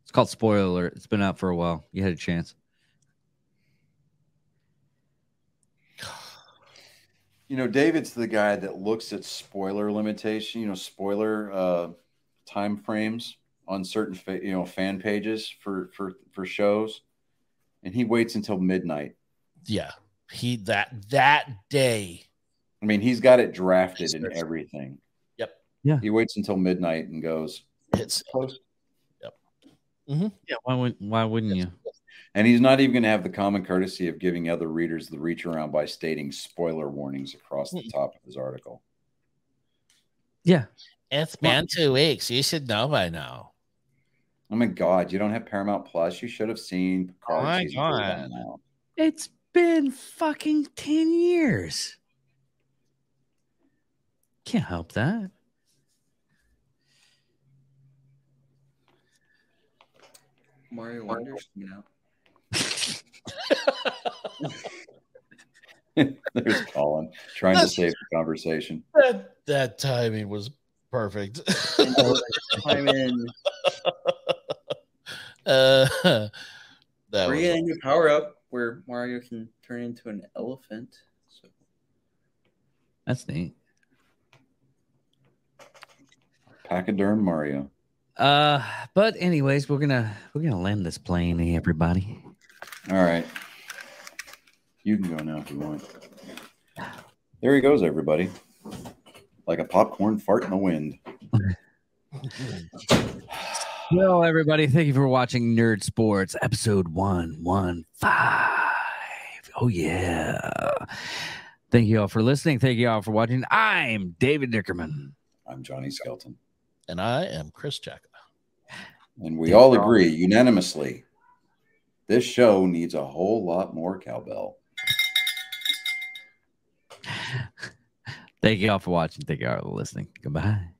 It's called Spoiler Alert. It's been out for a while. You had a chance. You know, David's the guy that looks at spoiler limitation, spoiler time frames on certain fan pages for shows, and he waits until midnight. Yeah, that day. I mean, he's got it drafted and everything. Yep. Yeah. He waits until midnight and goes. It's post. Yep. Mm-hmm. Yeah. Why wouldn't you? And he's not even going to have the common courtesy of giving other readers the reach around by stating spoiler warnings across the top of his article. Yeah. It's been 2 weeks. You should know by now. Oh my God. You don't have Paramount Plus. You should have seen Picard. Oh my God. It's been fucking 10 years. Can't help that. Mario Wonder's coming out. There's Colin trying to save the conversation. That timing was perfect. I'm in. That We're was getting a new power up where Mario can turn into an elephant. So That's neat. Pachyderm Mario. But anyways, we're gonna land this plane, everybody. All right. You can go now if you want. There he goes, everybody. Like a popcorn fart in the wind. Well, everybody, thank you for watching Nerd Sports episode 115. Oh yeah. Thank you all for listening. Thank you all for watching. I'm David Dickerman. I'm Johnny Skelton. and I am Chris Jacka. And we all agree unanimously this show needs a whole lot more cowbell. Thank you all for watching. Thank you all for listening. Goodbye.